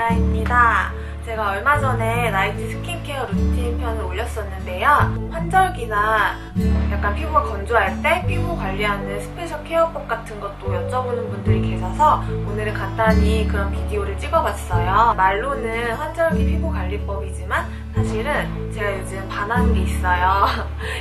리아입니다. 제가 얼마 전에 나이트 스킨케어 루틴 편을 올렸었는데요. 환절기나 약간 피부가 건조할 때 피부 관리하는 스페셜 케어법 같은 것도 여쭤보는 분들이 계셔서 오늘은 간단히 그런 비디오를 찍어봤어요. 말로는 환절기 피부 관리법이지만 사실은 제가 요즘 반하는 게 있어요.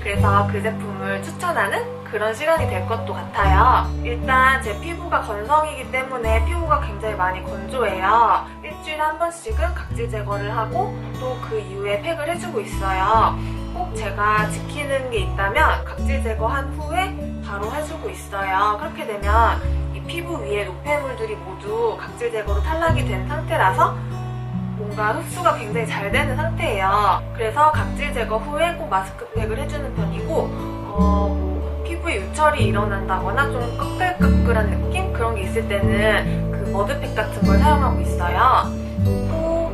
그래서 그 제품을 추천하는 그런 시간이 될 것도 같아요. 일단 제 피부가 건성이기 때문에 피부가 굉장히 많이 건조해요. 일주일에 한 번씩은 각질 제거를 하고 또 그 이후에 팩을 해주고 있어요. 꼭 제가 지키는 게 있다면 각질 제거한 후에 바로 해주고 있어요. 그렇게 되면 이 피부 위에 노폐물들이 모두 각질 제거로 탈락이 된 상태라서 뭔가 흡수가 굉장히 잘 되는 상태예요. 그래서 각질 제거 후에 꼭 마스크팩을 해주는 편이고 피부에 유철이 일어난다거나 좀 꺼끌꺼끌한 느낌? 그런 게 있을 때는 그 머드팩 같은 걸 사용하고 있어요. 또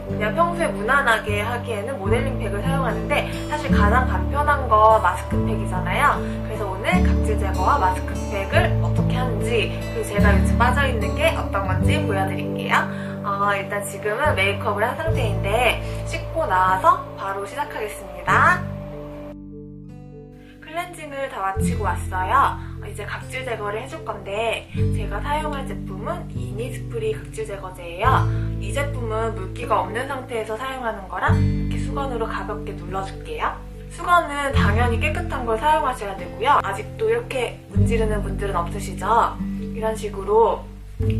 그냥 평소에 무난하게 하기에는 모델링팩을 사용하는데 사실 가장 간편한 거 마스크팩이잖아요. 그래서 오늘 각질 제거와 마스크팩을 어떻게 하는지 그리고 제가 요즘 빠져있는 게 어떤 건지 보여드릴게요. 일단 지금은 메이크업을 한 상태인데 씻고 나와서 바로 시작하겠습니다. 클렌징을 다 마치고 왔어요. 이제 각질 제거를 해줄 건데 제가 사용할 제품은 이니스프리 각질 제거제예요. 이 제품은 물기가 없는 상태에서 사용하는 거라 이렇게 수건으로 가볍게 눌러줄게요. 수건은 당연히 깨끗한 걸 사용하셔야 되고요. 아직도 이렇게 문지르는 분들은 없으시죠? 이런 식으로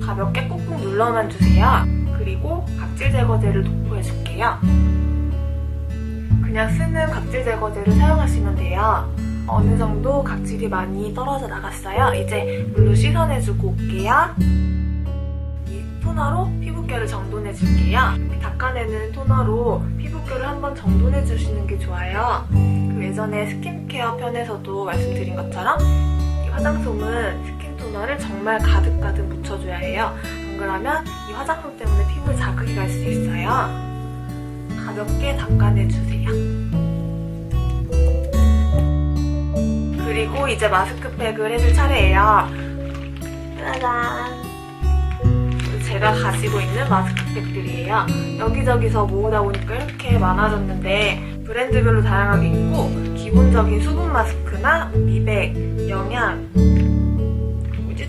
가볍게 꾹꾹 눌러만 주세요. 그리고 각질 제거제를 도포해줄게요. 그냥 쓰는 각질 제거제를 사용하시면 돼요. 어느 정도 각질이 많이 떨어져 나갔어요. 이제 물로 씻어내주고 올게요. 이 토너로 피부결을 정돈해줄게요. 닦아내는 토너로 피부결을 한번 정돈해주시는 게 좋아요. 예전에 스킨케어 편에서도 말씀드린 것처럼 이 화장솜은 스킨 토너를 정말 가득가득 묻혀줘야 해요. 안 그러면 이 화장솜 때문에 피부에 자극이 갈 수 있어요. 가볍게 닦아내주세요. 그리고 이제 마스크팩을 해줄 차례예요. 짜잔! 제가 가지고 있는 마스크팩들이에요. 여기저기서 모으다 보니까 이렇게 많아졌는데 브랜드별로 다양하게 있고 기본적인 수분 마스크나 미백, 영양,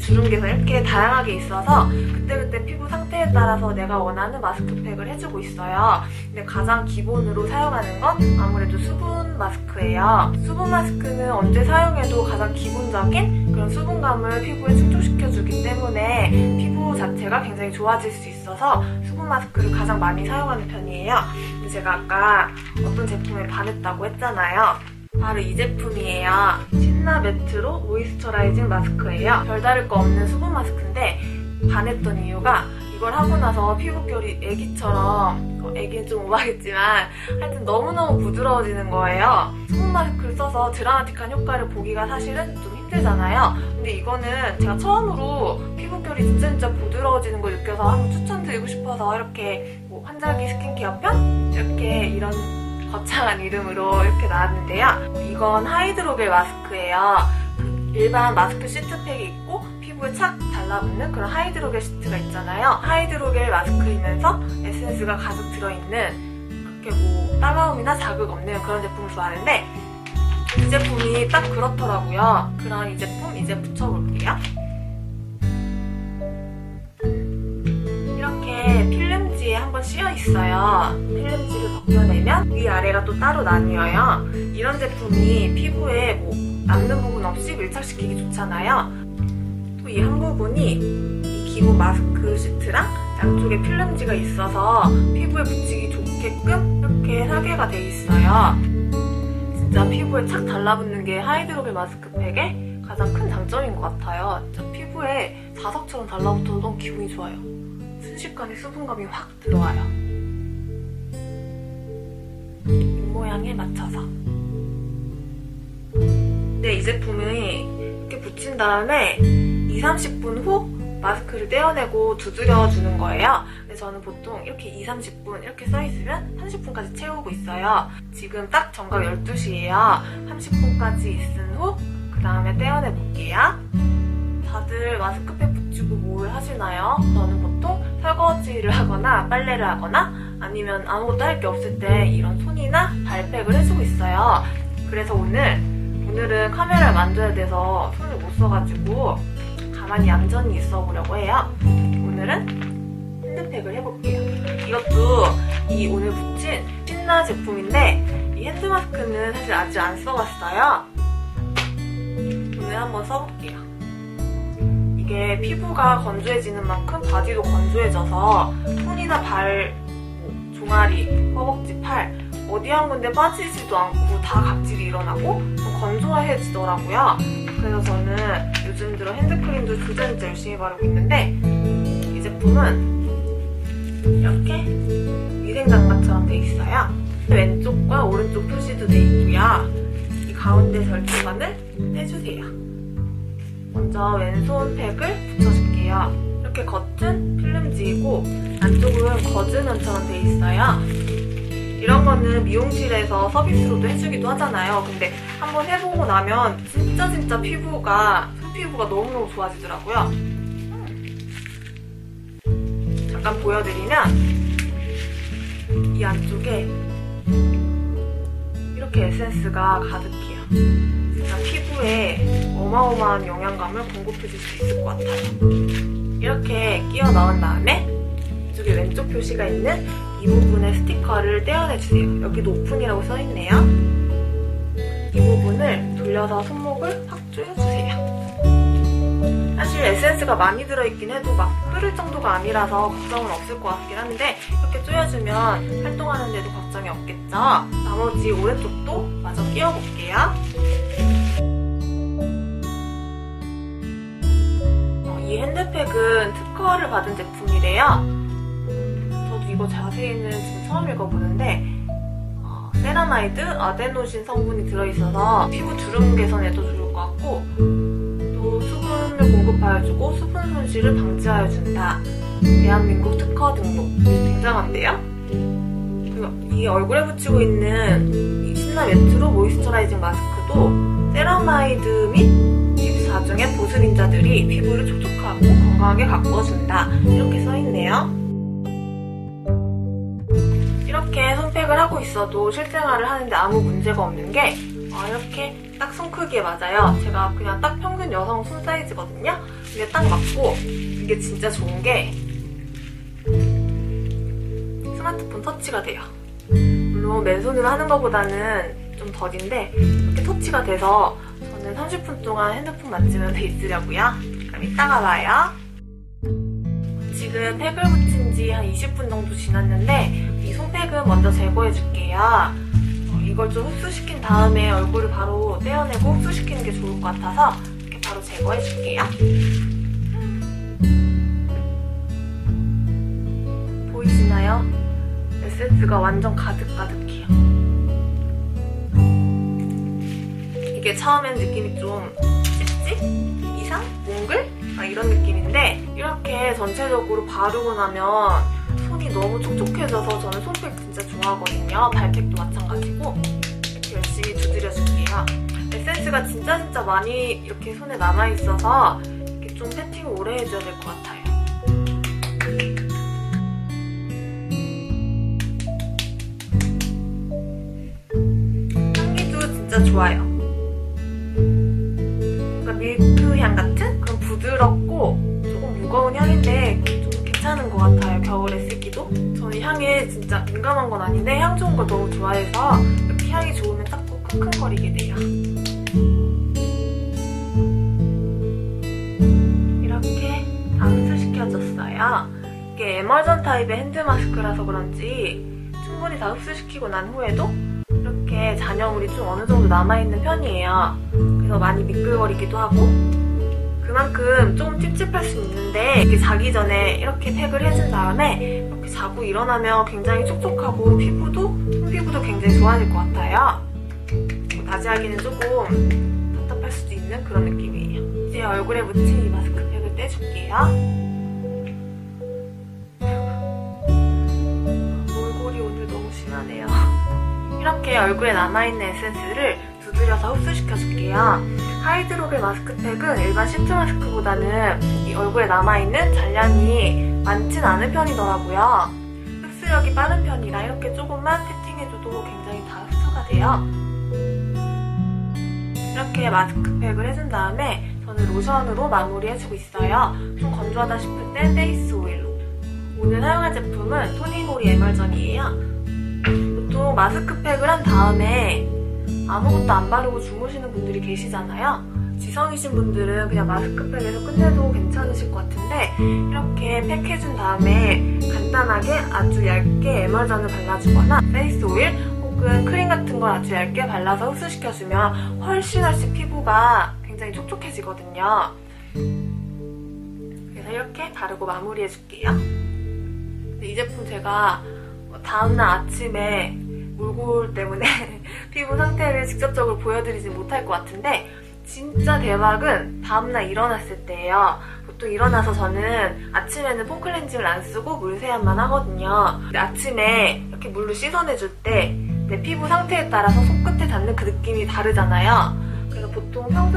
주름개선 이렇게 다양하게 있어서 그때그때 피부 상태에 따라서 내가 원하는 마스크팩을 해주고 있어요. 근데 가장 기본으로 사용하는 건 아무래도 수분 마스크예요. 수분 마스크는 언제 사용해도 가장 기본적인 그런 수분감을 피부에 충족시켜주기 때문에 피부 자체가 굉장히 좋아질 수 있어서 수분 마스크를 가장 많이 사용하는 편이에요. 근데 제가 아까 어떤 제품에 반했다고 했잖아요. 바로 이 제품이에요. 신나 매트로 모이스처라이징 마스크예요. 별다를 거 없는 수분 마스크인데 반했던 이유가 이걸 하고 나서 피부결이 애기처럼, 애기는 좀 오바겠지만 하여튼 너무너무 부드러워지는 거예요. 수분 마스크를 써서 드라마틱한 효과를 보기가 사실은 좀 힘들잖아요. 근데 이거는 제가 처음으로 피부결이 진짜 부드러워지는 걸 느껴서 한번 추천드리고 싶어서 이렇게 환절기 스킨케어 편? 이렇게 이런 거창한 이름으로 이렇게 나왔는데요. 이건 하이드로겔 마스크예요. 일반 마스크 시트팩이 있고 피부에 착 달라붙는 그런 하이드로겔 시트가 있잖아요. 하이드로겔 마스크이면서 에센스가 가득 들어있는 그렇게 따가움이나 자극 없는 그런 제품을 좋아하는데 이 제품이 딱 그렇더라고요. 그럼 이 제품 이제 붙여볼게요. 이렇게 필름지에 한번 씌어있어요. 필름지를 벗겨내면 위아래가 또 따로 나뉘어요. 이런 제품이 피부에 남는 부분 없이 밀착시키기 좋잖아요. 또 이 한 부분이 이 기본 마스크 시트랑 양쪽에 필름지가 있어서 피부에 붙이기 좋게끔 이렇게 설계가 돼 있어요. 진짜 피부에 착 달라붙는 게 하이드로겔 마스크팩의 가장 큰 장점인 것 같아요. 진짜 피부에 자석처럼 달라붙어서 너무 기분이 좋아요. 순식간에 수분감이 확 들어와요. 입모양에 맞춰서. 근데 이 제품이 이렇게 붙인 다음에 20-30분 후 마스크를 떼어내고 두드려주는 거예요. 그래서 저는 보통 이렇게 20-30분 이렇게 써있으면 30분까지 채우고 있어요. 지금 딱 정각 12시예요. 30분까지 있은 후 그 다음에 떼어내볼게요. 다들 마스크팩 붙이고 뭘 하시나요? 저는 보통 설거지 설거지를 하거나 빨래를 하거나 아니면 아무것도 할 게 없을 때 이런 손이나 발팩을 해주고 있어요. 그래서 오늘은 카메라를 만져야 돼서 손을 못 써가지고 가만히 얌전히 있어 보려고 해요. 오늘은 핸드팩을 해볼게요. 이것도 이 오늘 붙인 신나 제품인데 이 핸드 마스크는 사실 아직 안 써봤어요. 오늘 한번 써볼게요. 이게 피부가 건조해지는 만큼 바디도 건조해져서 손이나 발, 종아리, 허벅지, 팔 어디 한 군데 빠지지도 않고 다 각질이 일어나고 좀 건조해지더라고요. 그래서 저는 요즘 들어 핸드크림도 진짜 열심히 바르고 있는데 이 제품은 이렇게 위생장갑처럼 돼 있어요. 왼쪽과 오른쪽 표시도 돼 있고요. 이 가운데 절충관을 해주세요. 먼저 왼손 팩을 붙여줄게요. 이렇게 겉은 필름지이고 안쪽은 거즈면처럼 돼 있어요. 이런 거는 미용실에서 서비스로도 해주기도 하잖아요. 근데 한번 해보고 나면 진짜 피부가 너무너무 좋아지더라고요. 잠깐 보여드리면 이 안쪽에 이렇게 에센스가 가득해요. 진짜 피부에 어마어마한 영양감을 공급해줄 수 있을 것 같아요. 이렇게 끼워 넣은 다음에 이쪽에 왼쪽 표시가 있는 이 부분의 스티커를 떼어내주세요. 여기도 오픈이라고 써있네요. 이 부분을 돌려서 손목을 확 조여주세요. 사실 에센스가 많이 들어있긴 해도 막 흐를 정도가 아니라서 걱정은 없을 것 같긴 한데 이렇게 조여주면 활동하는데도 걱정이 없겠죠? 나머지 오른쪽도 마저 끼워볼게요. 이 핸드팩은 특허를 받은 제품이래요. 저도 이거 자세히는 지금 처음 읽어보는데 세라마이드, 아데노신 성분이 들어있어서 피부 주름 개선에도 좋을 것 같고 또 수분을 공급하여주고 수분 손실을 방지하여준다. 대한민국 특허 등록. 굉장한데요? 그리고 이 얼굴에 붙이고 있는 이 신나 매트로 모이스처라이징 마스크도 세라마이드 및 24종의 보습인자들이 피부를 촉촉하고 건강하게 가꾸어준다. 이렇게 써있네요. 이렇게 손팩을 하고 있어도 실생활을 하는데 아무 문제가 없는 게 이렇게 딱 손 크기에 맞아요. 제가 그냥 딱 평균 여성 손 사이즈거든요. 이게 딱 맞고 이게 진짜 좋은 게 스마트폰 터치가 돼요. 물론 맨손으로 하는 것보다는 좀 덜인데 이렇게 터치가 돼서 저는 30분 동안 핸드폰 만지면서 있으려고요. 그럼 이따가 봐요. 지금 팩을 붙인 지 한 20분 정도 지났는데 이 손팩은 먼저 제거해줄게요. 이걸 좀 흡수시킨 다음에 얼굴을 바로 떼어내고 흡수시키는 게 좋을 것 같아서 이렇게 바로 제거해줄게요. 보이시나요? 에센스가 완전 가득가득해요. 이게 처음엔 느낌이 좀 찝찝? 이상? 몽글? 이런 느낌인데 이렇게 전체적으로 바르고 나면 손이 너무 촉촉해져서 저는 손팩 진짜 좋아하거든요. 발팩도 마찬가지고 이렇게 열심히 두드려줄게요. 에센스가 진짜 많이 이렇게 손에 남아있어서 이렇게 좀 세팅을 오래 해줘야 될 것 같아요. 향기도 진짜 좋아요. 뭔가 밀크향 같은 그런 부드럽고 조금 무거운 향인데 좀 괜찮은 것 같아요. 겨울에 쓰기도. 저는 향에 진짜 민감한 건 아닌데 향 좋은 걸 너무 좋아해서 이렇게 향이 좋으면 자꾸 킁킁거리게 돼요. 이렇게 다 흡수시켜줬어요. 이게 에멀전 타입의 핸드 마스크라서 그런지 충분히 다 흡수시키고 난 후에도 이렇게 잔여물이 좀 어느 정도 남아있는 편이에요. 그래서 많이 미끌거리기도 하고 그만큼 조금 찝찝할 수 있는데 이렇게 자기 전에 이렇게 팩을 해준 다음에 이렇게 자고 일어나면 굉장히 촉촉하고 손 피부도 굉장히 좋아질 것 같아요. 낮에 하기는 조금 답답할 수도 있는 그런 느낌이에요. 제 얼굴에 묻힌 이 마스크팩을 떼줄게요. 몰골이 오늘 너무 심하네요. 이렇게 얼굴에 남아있는 에센스를 두드려서 흡수시켜줄게요. 하이드로겔 마스크팩은 일반 시트 마스크보다는 이 얼굴에 남아있는 잔량이 많진 않은 편이더라고요. 흡수력이 빠른 편이라 이렇게 조금만 세팅해줘도 굉장히 다 흡수가 돼요. 이렇게 마스크팩을 해준 다음에 저는 로션으로 마무리해주고 있어요. 좀 건조하다 싶을 때 페이스 오일로. 오늘 사용할 제품은 토니모리 에멀전이에요. 보통 마스크팩을 한 다음에 아무것도 안 바르고 주무시는 분들이 계시잖아요. 지성이신 분들은 그냥 마스크팩에서 끝내도 괜찮으실 것 같은데 이렇게 팩해준 다음에 간단하게 아주 얇게 에멀전을 발라주거나 페이스 오일 혹은 크림 같은 걸 아주 얇게 발라서 흡수시켜주면 훨씬 피부가 굉장히 촉촉해지거든요. 그래서 이렇게 바르고 마무리해줄게요. 이 제품 제가 다음날 아침에 몰골 때문에 피부 상태를 직접적으로 보여드리지 못할 것 같은데 진짜 대박은 다음날 일어났을 때예요. 보통 일어나서 저는 아침에는 폼클렌징을 안 쓰고 물 세안만 하거든요. 근데 아침에 이렇게 물로 씻어내줄 때 내 피부 상태에 따라서 손끝에 닿는 그 느낌이 다르잖아요. 그래서 보통은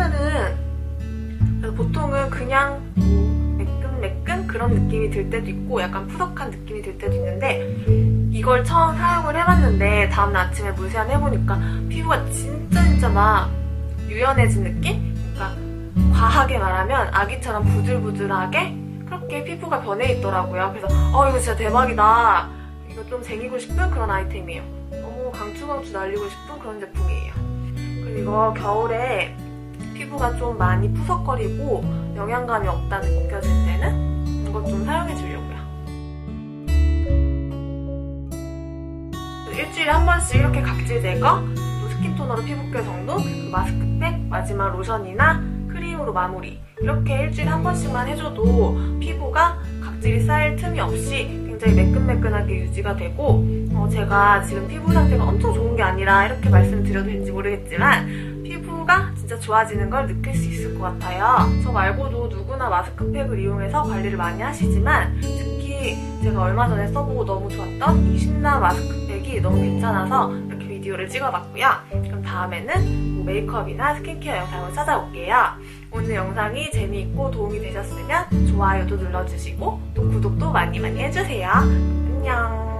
그냥 매끈매끈 그런 느낌이 들 때도 있고 약간 푸석한 느낌이 들 때도 있는데 이걸 처음 사용을 해봤는데 다음날 아침에 물 세안 해보니까 피부가 진짜 막 유연해진 느낌? 그러니까 과하게 말하면 아기처럼 부들부들하게 그렇게 피부가 변해 있더라고요. 그래서 이거 진짜 대박이다. 이거 좀 쟁이고 싶은 그런 아이템이에요. 너무 강추 날리고 싶은 그런 제품이에요. 그리고 이거 겨울에 피부가 좀 많이 푸석거리고 영양감이 없다 느껴질 때는 이거 좀 사용해 주려고요. 일주일에 한 번씩 이렇게 각질 제거, 또 스킨토너로 피부결 정돈, 그리고 마스크팩, 마지막 로션이나 크림으로 마무리 이렇게 일주일에 한 번씩만 해줘도 피부가 각질이 쌓일 틈이 없이 굉장히 매끈매끈하게 유지가 되고 제가 지금 피부 상태가 엄청 좋은 게 아니라 이렇게 말씀드려도 될지 모르겠지만 피부가 진짜 좋아지는 걸 느낄 수 있을 것 같아요. 저 말고도 누구나 마스크팩을 이용해서 관리를 많이 하시지만 특히 제가 얼마 전에 써보고 너무 좋았던 이 신나 마스크팩이 너무 괜찮아서 이렇게 비디오를 찍어봤고요. 그럼 다음에는 메이크업이나 스킨케어 영상을 찾아올게요. 오늘 영상이 재미있고 도움이 되셨으면 좋아요도 눌러주시고 또 구독도 많이 해주세요. 안녕.